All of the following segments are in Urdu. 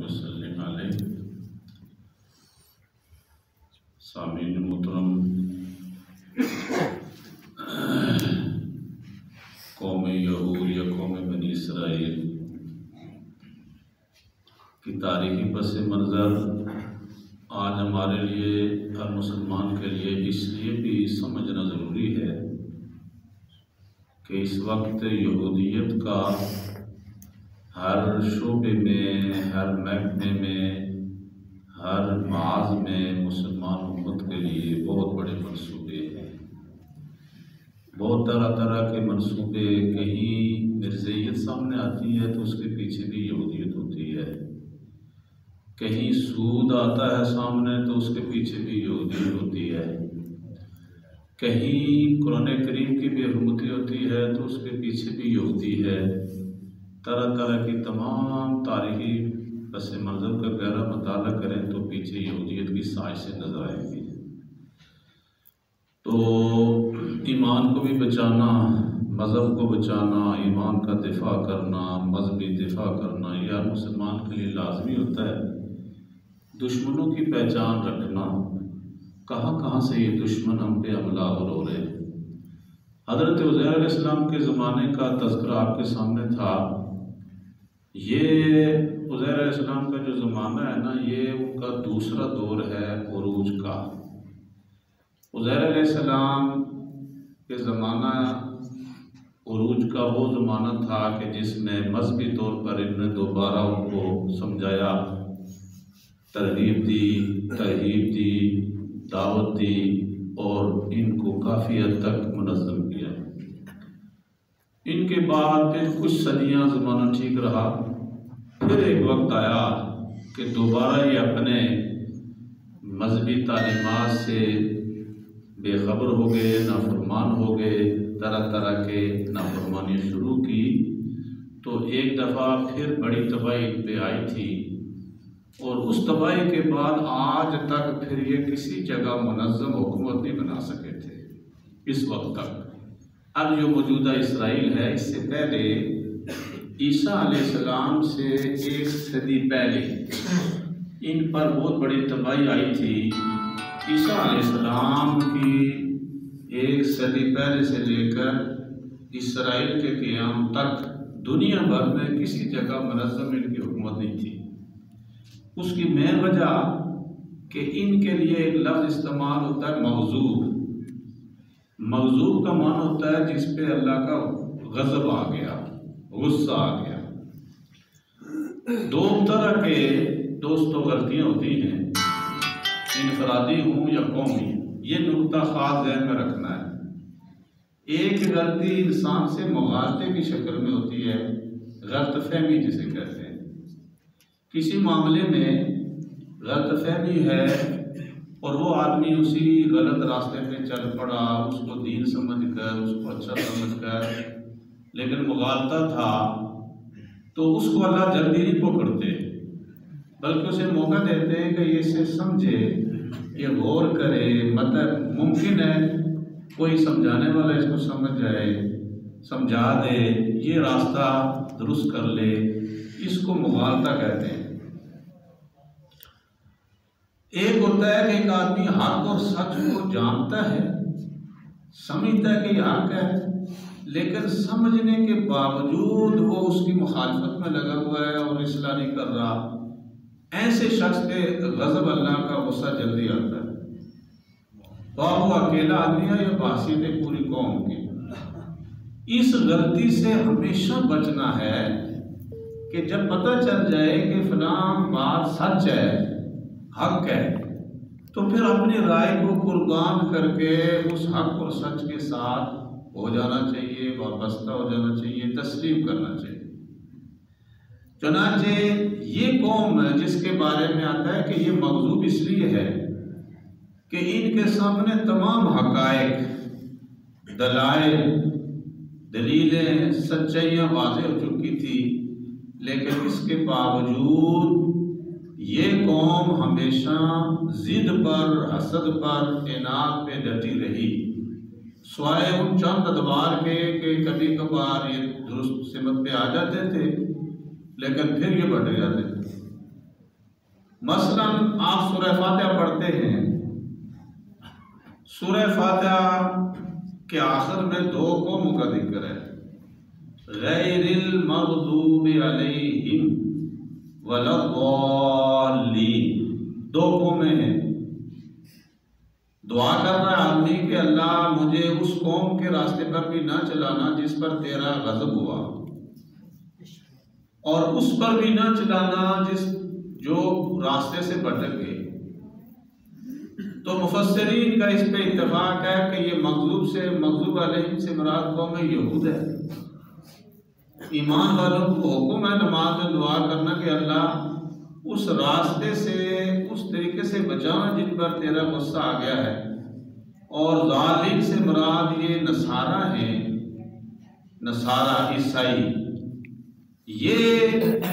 وسلم علیہ۔ سامعین محترم، قوم یہود یا قوم بنی اسرائیل کی تاریخی پس منظر آج ہمارے لیے ہر مسلمان کے لیے اس لیے بھی سمجھنا ضروری ہے کہ اس وقت یہودیت کا ہر شعبے میں، ہر محکمے میں، ہر معاذ میں مسلمان امت کے لیے بہت بڑے منصوبے ہیں، بہت طرح طرح کے منصوبے۔ کہیں مرزائیت سامنے آتی ہے تو اس کے پیچھے بھی یہودیت ہوتی ہے، کہیں سود آتا ہے سامنے تو اس کے پیچھے بھی یہودیت ہوتی ہے، کہیں قرآن کریم کی بے حرمتی ہوتی ہے تو اس کے پیچھے بھی یہودی ہے۔ طرح طرح کی تمام تاریخی پس منظر کا گہرا مطالعہ کریں تو پیچھے یہودیت کی سازشیں نظر آئیں گی۔ تو ایمان کو بھی بچانا، مذہب کو بچانا، ایمان کا دفاع کرنا، مذہبی دفاع کرنا، یہ ہر مسلمان کے لیے لازمی ہوتا ہے۔ دشمنوں کی پہچان رکھنا، کہاں کہاں سے یہ دشمن ہم پہ حملہ ہو رہے ہیں۔ حضرت عزیر علیہ السلام کے زمانے کا تذکرہ آپ کے سامنے تھا۔ یہ عزیر علیہ السلام کا جو زمانہ ہے نا، یہ ان کا دوسرا دور ہے عروج کا۔ عزیر علیہ السلام کے زمانہ عروج کا وہ زمانہ تھا کہ جس میں مذہبی طور پر انہوں نے دوبارہ ان کو سمجھایا، ترغیب دی، ترغیب دی، دعوت دی اور ان کو کافی حد تک منظم کیا۔ ان کے بعد پھر کچھ صدیاں زمانہ ٹھیک رہا، پھر ایک وقت آیا کہ دوبارہ یہ اپنے مذہبی تعلیمات سے بے خبر ہو گئے، نافرمان ہو گئے، طرح طرح کے نافرمانی شروع کی۔ تو ایک دفعہ پھر بڑی تباہی ان پہ آئی تھی، اور اس تباہی کے بعد آج تک پھر یہ کسی جگہ منظم حکومت نہیں بنا سکے تھے اس وقت تک۔ اب جو موجودہ اسرائیل ہے، اس سے پہلے عیسیٰ علیہ السلام سے ایک صدی پہلے ان پر بہت بڑی تباہی آئی تھی۔ عیسیٰ علیہ السلام کی ایک صدی پہلے سے لے کر اسرائیل کے قیام تک دنیا بھر میں کسی جگہ منظم ان کی حکومت نہیں تھی۔ اس کی مین وجہ کہ ان کے لیے ایک لفظ استعمال ہوتا ہے مغضوب۔ مغضوب کا معنی ہوتا ہے جس پہ اللہ کا غضب آ گیا، غصہ آ گیا۔ دو طرح کے دوستو غلطیاں ہوتی ہیں، انفرادی ہوں یا قومی، یہ نقطہ خاص ذہن میں رکھنا ہے۔ ایک غلطی انسان سے مغالطے کی شکل میں ہوتی ہے، غلط فہمی جسے کہتے ہیں۔ کسی معاملے میں غلط فہمی ہے اور وہ آدمی اسی غلط راستے پہ چل پڑا، اس کو دین سمجھ کر، اس کو اچھا سمجھ کر، لیکن مغالطہ تھا، تو اس کو اللہ جلدی نہیں پکڑتے، بلکہ اسے موقع دیتے ہیں کہ یہ اسے سمجھے، یہ غور کرے، مطلب ممکن ہے کوئی سمجھانے والا اس کو سمجھ جائے، سمجھا دے، یہ راستہ درست کر لے، اس کو مغالطہ کہتے ہیں۔ ایک ہوتا ہے کہ ایک آدمی حق اور سچ کو جانتا ہے، سمجھتا ہے کہ یہ حق ہے، لیکن سمجھنے کے باوجود وہ اس کی مخالفت میں لگا ہوا ہے اور اصلاح نہیں کر رہا۔ ایسے شخص پہ غضب اللہ کا غصہ جلدی آتا ہے، خواہ وہ اکیلا آدمی ہے یا بحثیت پوری قوم کی۔ اس غلطی سے ہمیشہ بچنا ہے کہ جب پتہ چل جائے کہ فلاں بات سچ ہے، حق ہے، تو پھر اپنی رائے کو قربان کر کے اس حق اور سچ کے ساتھ ہو جانا چاہیے، وابستہ ہو جانا چاہیے، تسلیم کرنا چاہیے۔ چنانچہ یہ قوم جس کے بارے میں آتا ہے کہ یہ مغضوب اس لیے ہے کہ ان کے سامنے تمام حقائق، دلائل، دلیلیں، سچائیاں واضح ہو چکی تھی، لیکن اس کے باوجود یہ قوم ہمیشہ ضد پر، حسد پر، اناد پہ ڈٹی رہی، سوائے ان چند ادوار کے کہ کبھی کبھار یہ درست سمت پہ آ جاتے تھے، لیکن پھر یہ بٹ جاتے تھے۔ مثلا آپ سورہ فاتحہ پڑھتے ہیں، سورہ فاتحہ کے آخر میں دو قوموں کا ذکر ہے، غیر المغضوب علیہم ولا الضالین، دو قومیں ہیں۔ دعا کر رہا ہے آدمی کہ اللہ مجھے اس قوم کے راستے پر بھی نہ چلانا جس پر تیرا غضب ہوا، اور اس پر بھی نہ چلانا جو راستے سے بھٹک گئے۔ تو مفسرین کا اس پہ اتفاق ہے کہ یہ مغضوب علیہم سے مراد قوم یہود ہے۔ ایمان والوں کو حکم ہے نماز میں دعا کرنا کہ اللہ اس راستے سے اس طریقے سے بچا جن پر تیرا غصہ آ گیا ہے، اور ظالم سے مراد یہ نصارہ ہیں، نصارہ عیسائی۔ یہ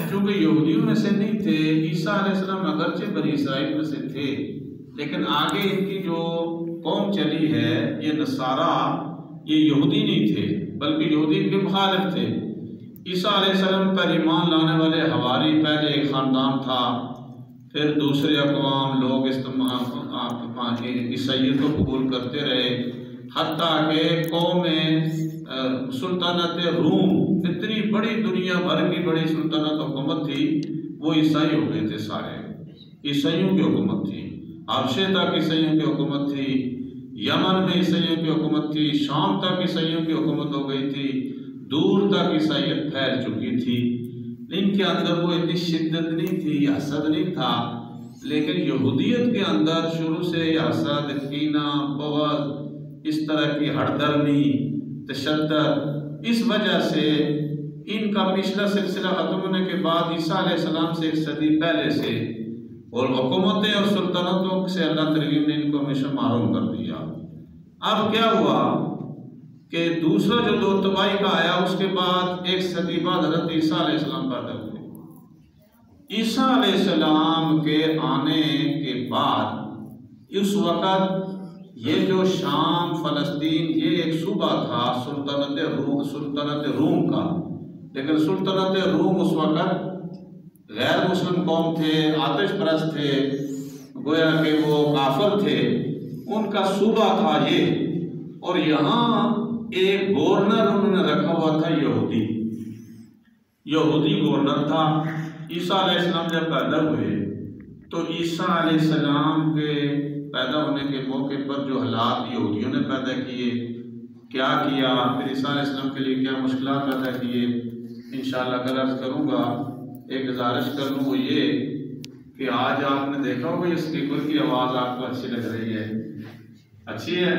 چونکہ یہودیوں میں سے نہیں تھے، عیسیٰ علیہ السلام اگرچہ بنی اسرائیل میں سے تھے، لیکن آگے ان کی جو قوم چلی ہے یہ نصارہ، یہ یہودی نہیں تھے بلکہ یہودی کے مخالف تھے۔ عیسیٰ علیہ السلام پر ایمان لانے والے حواری پہلے ایک خاندان تھا، پھر دوسرے اقوام لوگ عیسائیت کو قبول کرتے رہے، حتیٰ کہ قوم سلطنت روم، اتنی بڑی دنیا بھر کی بڑی سلطنت حکومت تھی، وہ عیسائی ہو گئے تھے، سارے عیسائیوں کی حکومت تھی۔ حبشے تک عیسائیوں کی حکومت تھی، یمن میں عیسائیوں کی حکومت تھی، شام تک عیسائیوں کی حکومت ہو گئی تھی، دور تک عیسائیت پھیل چکی تھی۔ ان کے اندر وہ اتنی شدت نہیں تھی، حسد نہیں تھا، لیکن یہودیت کے اندر شروع سے حسد، کینہ، بغض، اس طرح کی ہردرمی، تشدد، اس وجہ سے ان کا پچھلا سلسلہ ختم ہونے کے بعد عیسیٰ علیہ السلام سے ایک صدی پہلے سے اور حکومتیں اور سلطنتوں سے اللہ تعالیٰ نے ان کو ہمیشہ محروم کر دیا۔ اب کیا ہوا کہ دوسرا جو دور تباہی کا آیا، اس کے بعد ایک صدی بعد حضرت عیسیٰ علیہ السلام پیدا ہوئے۔ عیسیٰ علیہ السلام کے آنے کے بعد اس وقت یہ جو شام، فلسطین، یہ ایک صوبہ تھا سلطنت روم کا، لیکن سلطنت روم اس وقت غیر مسلم قوم تھے، آتش پرست تھے، گویا کہ وہ کافر تھے، ان کا صوبہ تھا یہ، اور یہاں ایک گورنر انہوں نے رکھا ہوا تھا، یہودی گورنر تھا۔ عیسیٰ علیہ السلام جب پیدا ہوئے تو عیسیٰ علیہ السلام کے پیدا ہونے کے موقع پر جو حالات یہودیوں نے پیدا کیے، کیا کیا، پھر عیسیٰ علیہ السلام کے لیے کیا مشکلات پیدا کیے، انشاءاللہ کل عرض کروں گا۔ ایک گزارش کر لوں وہ یہ کہ آج آپ نے دیکھا ہوگا یہ اسپیکر کی آواز آپ کو اچھی لگ رہی ہے، اچھی ہے؟